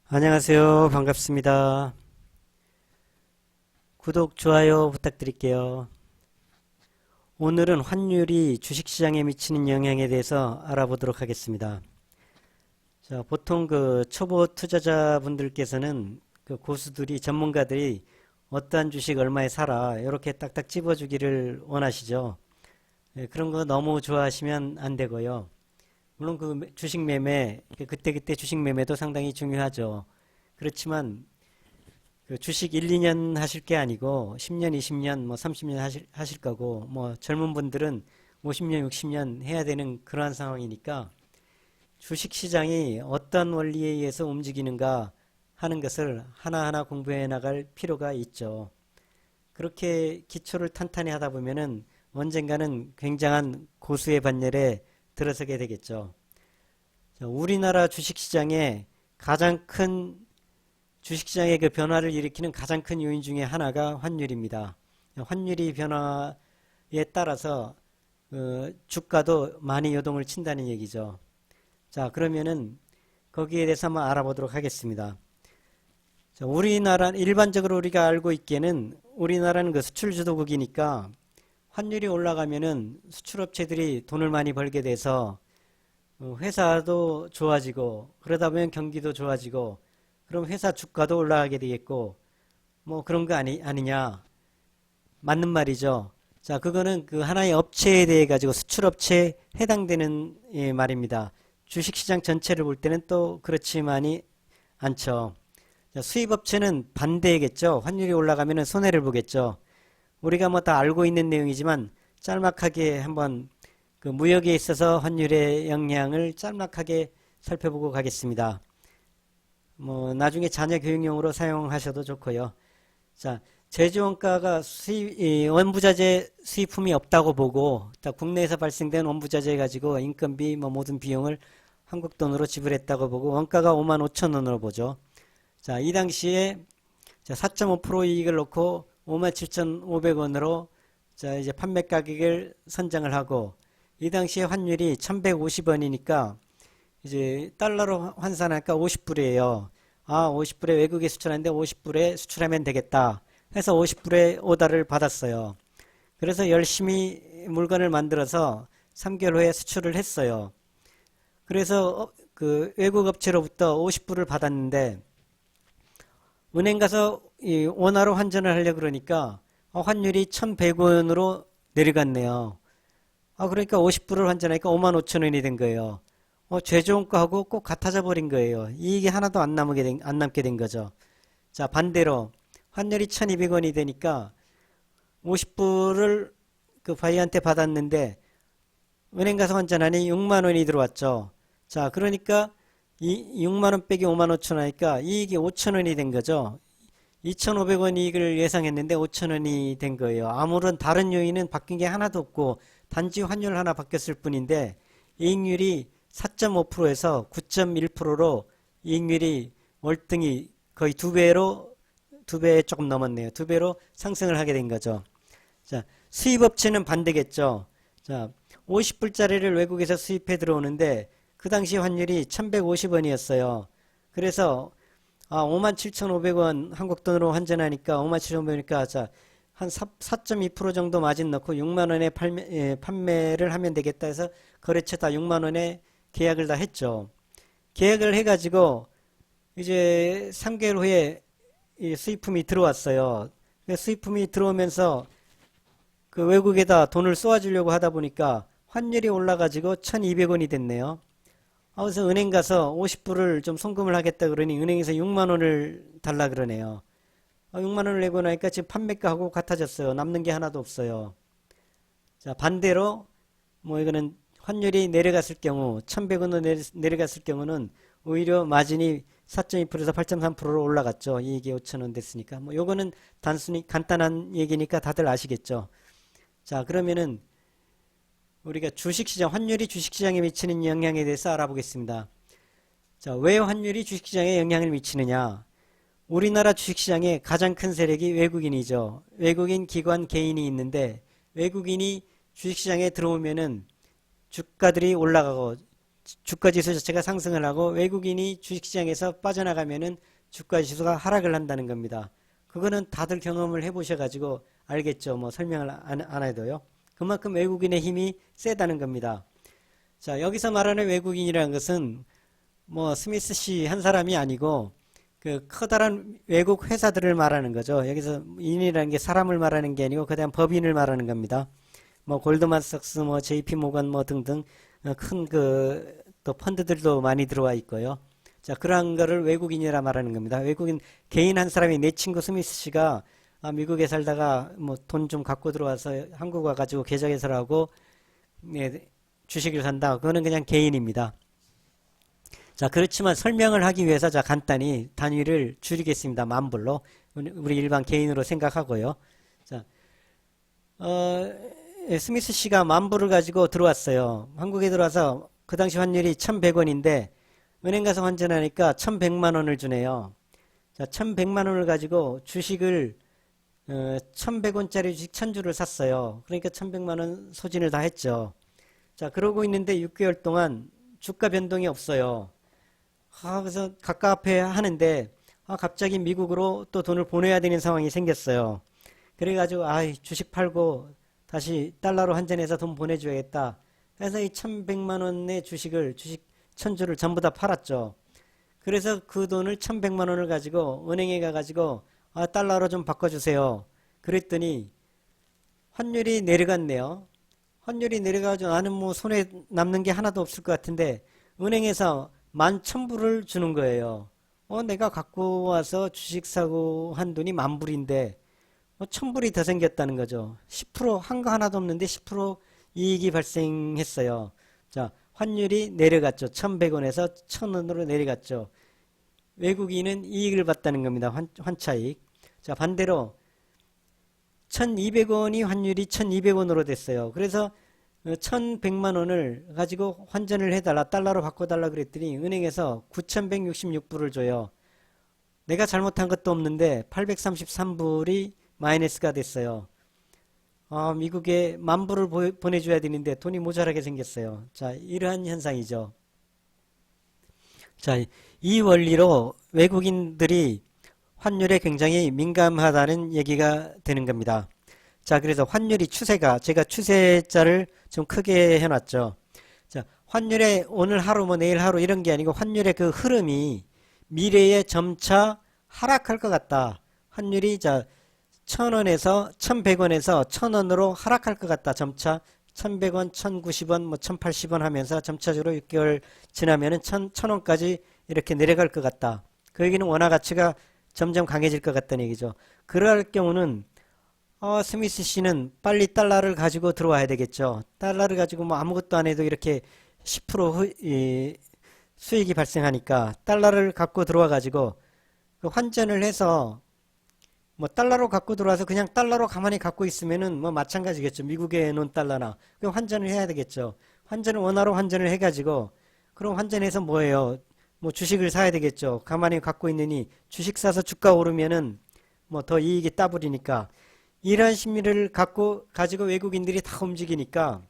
안녕하세요. 반갑습니다. 구독, 좋아요 부탁드릴게요. 오늘은 환율이 주식시장에 미치는 영향에 대해서 알아보도록 하겠습니다. 자, 보통 초보 투자자분들께서는 고수들이, 전문가들이 어떠한 주식 얼마에 사라 이렇게 딱딱 집어주기를 원하시죠. 그런 거 너무 좋아하시면 안 되고요. 물론 주식 매매, 그때그때 주식 매매도 상당히 중요하죠. 그렇지만 주식 1, 2년 하실 게 아니고 10년, 20년, 30년 하실 거고 젊은 분들은 50년, 60년 해야 되는 그러한 상황이니까 주식 시장이 어떤 원리에 의해서 움직이는가 하는 것을 하나하나 공부해 나갈 필요가 있죠. 그렇게 기초를 탄탄히 하다 보면은 언젠가는 굉장한 고수의 반열에 들어서게 되겠죠. 자, 우리나라 주식 시장의 가장 큰 주식시장의 변화를 일으키는 가장 큰 요인 중에 하나가 환율입니다. 환율이 변화에 따라서 주가도 많이 요동을 친다는 얘기죠. 자, 그러면은 거기에 대해서 한번 알아보도록 하겠습니다. 자, 일반적으로 우리가 알고 있기에는 우리나라는 수출 주도국이니까 환율이 올라가면은 수출업체들이 돈을 많이 벌게 돼서 회사도 좋아지고 그러다 보면 경기도 좋아지고 그럼 회사 주가도 올라가게 되겠고 그런 거 아니냐. 맞는 말이죠. 자, 그거는 하나의 업체에 대해 가지고 수출업체에 해당되는 말입니다. 주식시장 전체를 볼 때는 또 그렇지만이 않죠. 자, 수입업체는 반대겠죠. 환율이 올라가면 손해를 보겠죠. 우리가 다 알고 있는 내용이지만 짤막하게 한번 무역에 있어서 환율의 영향을 짤막하게 살펴보고 가겠습니다. 나중에 자녀 교육용으로 사용하셔도 좋고요. 자, 제조원가가 원부자재 수입품이 없다고 보고, 국내에서 발생된 원부자재 가지고 인건비, 모든 비용을 한국 돈으로 지불했다고 보고, 원가가 5만 5천 원으로 보죠. 자, 이 당시에 4.5% 이익을 놓고 5만 7,500원으로 자, 이제 판매 가격을 선정을 하고, 이 당시에 환율이 1,150원이니까 이제 달러로 환산하니까 50불이에요. 아, 50불에 외국에 수출하는데 50불에 수출하면 되겠다 해서 50불에 오다를 받았어요. 그래서 열심히 물건을 만들어서 3개월 후에 수출을 했어요. 그래서 외국 업체로부터 50불을 받았는데 은행 가서 이 원화로 환전을 하려고 그러니까 환율이 1,100원으로 내려갔네요. 그러니까 50불을 환전하니까 5만 5천 원이 된 거예요. 최저원 가하고 꼭 같아져 버린 거예요. 이익이 하나도 안 남게 된 거죠. 자, 반대로 환율이 1200원이 되니까 50불을 바이한테 받았는데 은행 가서 환전하니 6만 원이 들어왔죠. 자, 그러니까 이 6만 원 빼기 5만 5천 원이니까 이익이 5천 원이 된 거죠. 2,500원 이익을 예상했는데 5천 원이 된 거예요. 아무런 다른 요인은 바뀐 게 하나도 없고 단지 환율 하나 바뀌었을 뿐인데 이익률이 4.5%에서 9.1%로 이익률이 월등히 거의 두 배 조금 넘었네요. 두 배로 상승을 하게 된 거죠. 자, 수입업체는 반대겠죠. 자, 50불짜리를 외국에서 수입해 들어오는데 그 당시 환율이 1,150원이었어요. 그래서 57,500원 한국 돈으로 환전하니까 57,500원이니까 자, 한 4.2% 정도 마진 넣고 6만 원에 판매를 하면 되겠다 해서 거래처 다 6만 원에 계약을 다 했죠. 계약을 해가지고 이제 3개월 후에 이 수입품이 들어왔어요. 수입품이 들어오면서 외국에다 돈을 쏘아주려고 하다 보니까 환율이 올라가지고 1,200원이 됐네요. 그래서 은행 가서 50불을 좀 송금을 하겠다 그러니 은행에서 6만 원을 달라 그러네요. 6만 원을 내고 나니까 지금 판매가하고 같아졌어요. 남는 게 하나도 없어요. 자, 반대로 이거는 환율이 내려갔을 경우 1,100원으로 내려갔을 경우는 오히려 마진이 4.2%에서 8.3%로 올라갔죠. 이익이 5천 원 됐으니까. 요거는 단순히 간단한 얘기니까 다들 아시겠죠. 자, 그러면은 우리가 주식시장, 환율이 주식시장에 미치는 영향에 대해서 알아보겠습니다. 자, 왜 환율이 주식시장에 영향을 미치느냐? 우리나라 주식시장의 가장 큰 세력이 외국인이죠. 외국인, 기관, 개인이 있는데 외국인이 주식시장에 들어오면은 주가들이 올라가고 주가 지수 자체가 상승을 하고 외국인이 주식시장에서 빠져나가면은 주가 지수가 하락을 한다는 겁니다. 그거는 다들 경험을 해보셔가지고 알겠죠. 뭐 설명을 안 해도요. 그만큼 외국인의 힘이 세다는 겁니다. 자, 여기서 말하는 외국인이라는 것은 뭐 스미스 씨 한 사람이 아니고 그 커다란 외국 회사들을 말하는 거죠. 여기서 인이라는 게 사람을 말하는 게 아니고 그다음 법인을 말하는 겁니다. 뭐 골드만삭스, 뭐 JP 모건 뭐 등등 큰 그 또 펀드들도 많이 들어와 있고요. 자, 그러한 거를 외국인이라 말하는 겁니다. 외국인 개인 한 사람이 내 친구 스미스 씨가 미국에 살다가 뭐 돈 좀 갖고 들어와서 한국 와가지고 계좌 개설하고 네, 주식을 산다. 그거는 그냥 개인입니다. 자, 그렇지만 설명을 하기 위해서 자 간단히 단위를 줄이겠습니다. 만불로 우리 일반 개인으로 생각하고요. 자, 스미스 씨가 만불을 가지고 들어왔어요. 한국에 들어와서 그 당시 환율이 1,100원인데 은행 가서 환전하니까 1,100만 원을 주네요. 자, 1,100만 원을 가지고 주식을 1,100원짜리 주식 1,000주를 샀어요. 그러니까 1,100만 원 소진을 다 했죠. 자, 그러고 있는데 6개월 동안 주가 변동이 없어요. 그래서 갑갑해 하는데 갑자기 미국으로 또 돈을 보내야 되는 상황이 생겼어요. 그래가지고 주식 팔고 다시 달러로 환전해서 돈 보내줘야겠다. 그래서 이 1,100만 원의 주식 1,000주를 전부 다 팔았죠. 그래서 그 돈을 1,100만 원을 가지고 은행에 가가지고 달러로 좀 바꿔주세요. 그랬더니 환율이 내려갔네요. 환율이 내려가지고 나는 뭐 손에 남는 게 하나도 없을 것 같은데 은행에서 11,000불을 주는 거예요. 내가 갖고 와서 주식 사고 한 돈이 10,000불인데 1,000불이 더 생겼다는 거죠. 10% 한 거 하나도 없는데 10% 이익이 발생했어요. 자, 환율이 내려갔죠. 1,100원에서 1,000원으로 내려갔죠. 외국인은 이익을 봤다는 겁니다. 환차익. 자, 반대로 1,200원이 환율이 1,200원으로 됐어요. 그래서 1,100만 원을 가지고 환전을 해달라, 달러로 바꿔달라 그랬더니 은행에서 9,166불을 줘요. 내가 잘못한 것도 없는데 833불이 마이너스가 됐어요. 미국에 10,000불을 보내줘야 되는데 돈이 모자라게 생겼어요. 자, 이러한 현상이죠. 자, 이 원리로 외국인들이 환율에 굉장히 민감하다는 얘기가 되는 겁니다. 자, 그래서 환율이 추세가, 제가 추세자를 좀 크게 해놨죠. 자, 환율의 오늘 하루, 뭐 내일 하루 이런 게 아니고 환율의 그 흐름이 미래에 점차 하락할 것 같다. 환율이 1,000원에서 1,100원에서 1,000원으로 하락할 것 같다. 점차 1,100원, 1,090원, 뭐 1,080원 하면서 점차적으로 6개월 지나면은 1,000원까지 이렇게 내려갈 것 같다. 그 얘기는 원화 가치가 점점 강해질 것 같다는 얘기죠. 그럴 경우는 스미스 씨는 빨리 달러를 가지고 들어와야 되겠죠. 달러를 가지고 뭐 아무것도 안 해도 이렇게 10% 수익이 발생하니까 달러를 갖고 들어와 가지고 그 환전을 해서 뭐 달러로 갖고 들어와서 그냥 달러로 가만히 갖고 있으면은 뭐 마찬가지겠죠. 미국에 놓은 달러나 그 환전을 해야 되겠죠. 환전을 원화로 환전을 해가지고 그럼 환전해서 뭐예요? 뭐 주식을 사야 되겠죠. 가만히 갖고 있느니 주식 사서 주가 오르면은 뭐 더 이익이 따블이니까 이러한 심리를 가지고 외국인들이 다 움직이니까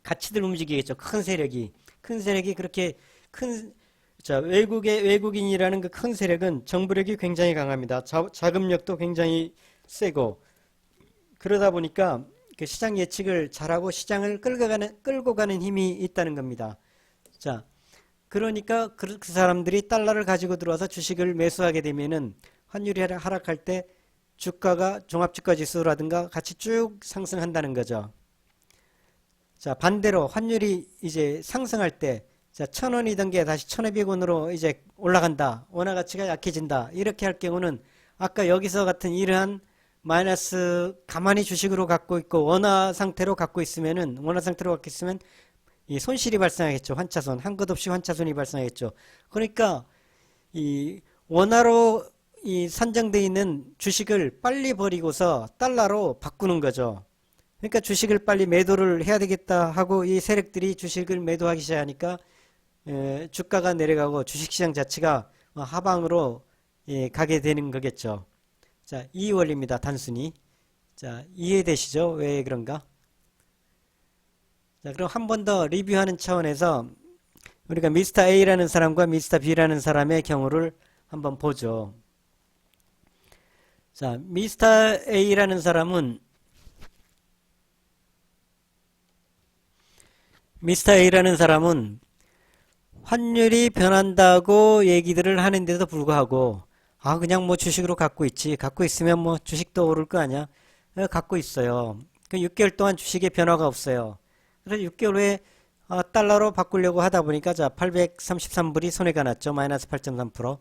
같이들 움직이겠죠. 큰 세력이 그렇게 자, 외국인이라는 그 큰 세력은 정부력이 굉장히 강합니다. 자금력도 굉장히 세고 그러다 보니까 그 시장 예측을 잘하고 시장을 끌고 가는 힘이 있다는 겁니다. 자, 그러니까 그 사람들이 달러를 가지고 들어와서 주식을 매수하게 되면은 환율이 하락할 때 주가가 종합주가지수라든가 같이 쭉 상승한다는 거죠. 자, 반대로 환율이 이제 상승할 때 자, 1,000원이던 게 다시 1,200원으로 이제 올라간다. 원화 가치가 약해진다. 이렇게 할 경우는 아까 여기서 같은 이러한 마이너스 가만히 주식으로 갖고 있고 원화 상태로 갖고 있으면 이 손실이 발생하겠죠. 환차손. 한 것 없이 환차손이 발생하겠죠. 그러니까 이 원화로 이 산정되어 있는 주식을 빨리 버리고서 달러로 바꾸는 거죠. 그러니까 주식을 빨리 매도를 해야 되겠다 하고 이 세력들이 주식을 매도하기 시작하니까 주가가 내려가고 주식시장 자체가 하방으로 가게 되는 거겠죠. 자, 이 원리입니다. 단순히. 자, 이해되시죠? 왜 그런가? 자, 그럼 한 번 더 리뷰하는 차원에서 우리가 미스터 A라는 사람과 미스터 B라는 사람의 경우를 한번 보죠. 자, 미스터 A라는 사람은 환율이 변한다고 얘기들을 하는데도 불구하고 그냥 뭐 주식으로 갖고 있지. 갖고 있으면 뭐 주식도 오를 거 아니야. 갖고 있어요. 그 6개월 동안 주식에 변화가 없어요. 그래서 6개월 후에 달러로 바꾸려고 하다 보니까 자 833불이 손해가 났죠. 마이너스 8.3%.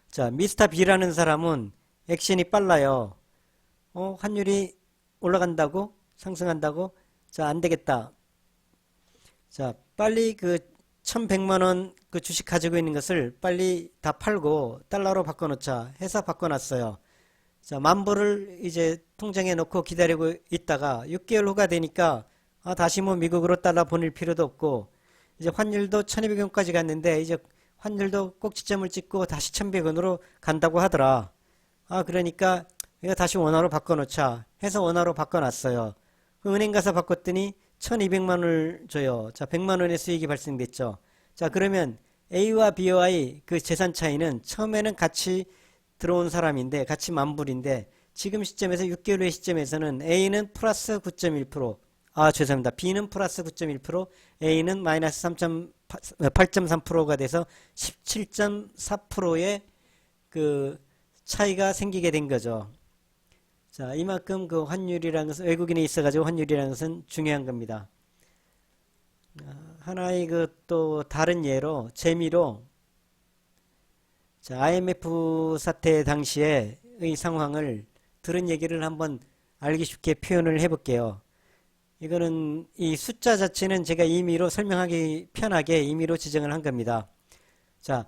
자, 미스터 B라는 사람은 액션이 빨라요. 환율이 올라간다고? 상승한다고? 자, 안 되겠다. 자, 빨리 그 1100만원 그 주식 가지고 있는 것을 빨리 다 팔고 달러로 바꿔놓자 해서 바꿔놨어요. 자, 10,000불을 이제 통장에 넣고 기다리고 있다가 6개월 후가 되니까 다시 뭐 미국으로 달러 보낼 필요도 없고 이제 환율도 1200원까지 갔는데 이제 환율도 꼭지점을 찍고 다시 1100원으로 간다고 하더라. 그러니까 이거 다시 원화로 바꿔놓자 해서 원화로 바꿔놨어요. 그 은행 가서 바꿨더니 1200만원을 줘요. 자, 100만원의 수익이 발생됐죠. 자, 그러면 A와 B와의 그 재산 차이는 처음에는 같이 들어온 사람인데 같이 10,000불인데 지금 시점에서 6개월 후의 시점에서는 A는 플러스 9.1%, 죄송합니다. B는 플러스 9.1%, A는 마이너스 8.3%가 돼서 17.4%의 그 차이가 생기게 된 거죠. 자, 이만큼 그 환율이라는 것은 외국인에 있어가지고 환율이라는 것은 중요한 겁니다. 하나의 그 또 다른 예로 재미로 자, IMF 사태 당시의 상황을 들은 얘기를 한번 알기 쉽게 표현을 해볼게요. 이거는 이 숫자 자체는 제가 임의로 설명하기 편하게 임의로 지정을 한 겁니다. 자,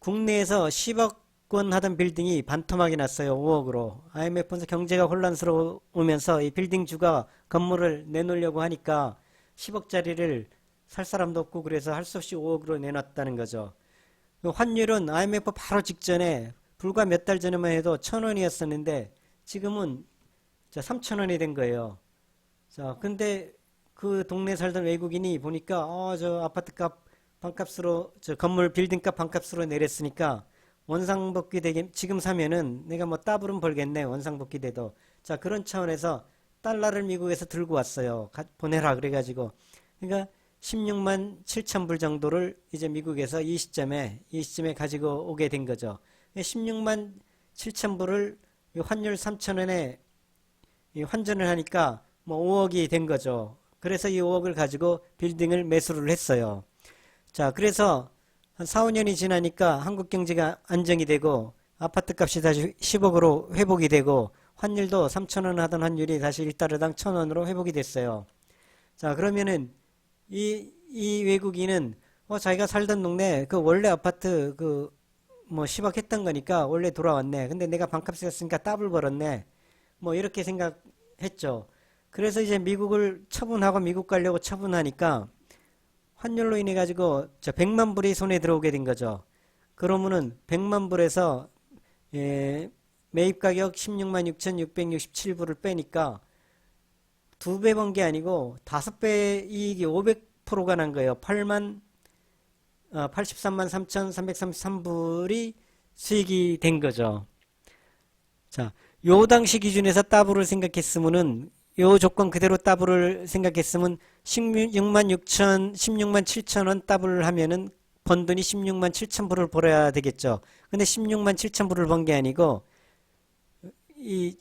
국내에서 10억 원 하던 빌딩이 반토막이 났어요. 5억으로. IMF에서 경제가 혼란스러우면서 이 빌딩주가 건물을 내놓으려고 하니까 10억짜리를 살 사람도 없고 그래서 할 수 없이 5억으로 내놨다는 거죠. 환율은 IMF 바로 직전에 불과 몇 달 전에만 해도 1,000원이었었는데 지금은 3,000원이 된 거예요. 자, 근데 그 동네에 살던 외국인이 보니까 저 아파트값 반값으로 저 건물 빌딩값 반값으로 내렸으니까 원상복귀 되게 지금 사면은 내가 뭐 따블은 벌겠네. 원상복귀 돼도. 자, 그런 차원에서 달러를 미국에서 들고 왔어요. 보내라 그래가지고. 그러니까 16만 7천 불 정도를 이제 미국에서 이 시점에 가지고 오게 된 거죠. 16만 7천 불을 환율 3,000원에 환전을 하니까 뭐 5억이 된 거죠. 그래서 이 5억을 가지고 빌딩을 매수를 했어요. 자, 그래서 한 4, 5년이 지나니까 한국 경제가 안정이 되고 아파트 값이 다시 10억으로 회복이 되고 환율도 3,000원 하던 환율이 다시 1달러당 1,000원으로 회복이 됐어요. 자, 그러면은 이 외국인은 자기가 살던 동네 그 원래 아파트 그 뭐 10억 했던 거니까 원래 돌아왔네. 근데 내가 반값 였으니까 더블 벌었네. 뭐 이렇게 생각했죠. 그래서 이제 미국을 처분하고 미국 가려고 처분하니까 환율로 인해 가지고 100만 불이 손에 들어오게 된 거죠. 그러면은 100만 불에서 매입 가격 16만 6,667불을 빼니까 2배 번 게 아니고 5배 이익이 500%가 난 거예요. 83만 3,333불이 수익이 된 거죠. 자, 요 당시 기준에서 따블을 생각했으면은 요 조건 그대로 따블을 생각했으면 16만 7천 원 따블을 하면은 번 돈이 16만 7천 불을 벌어야 되겠죠. 근데 16만 7천 불을 번 게 아니고 이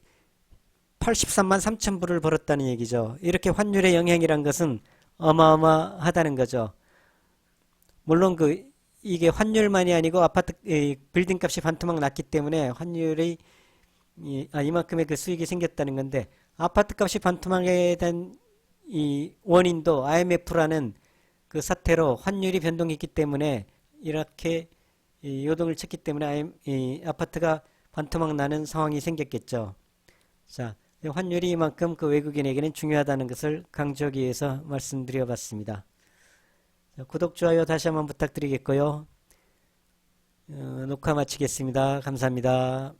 83만 3천 불을 벌었다는 얘기죠. 이렇게 환율의 영향이란 것은 어마어마하다는 거죠. 물론 이게 환율만이 아니고 아파트 빌딩 값이 반토막 났기 때문에 환율이 이만큼의 그 수익이 생겼다는 건데 아파트 값이 반토막에 대한 이 원인도 IMF라는 그 사태로 환율이 변동했기 때문에 이렇게 요동을 쳤기 때문에 아파트가 반토막 나는 상황이 생겼겠죠. 자, 환율이 이만큼 그 외국인에게는 중요하다는 것을 강조하기 위해서 말씀드려 봤습니다. 구독, 좋아요 다시 한번 부탁드리겠고요. 녹화 마치겠습니다. 감사합니다.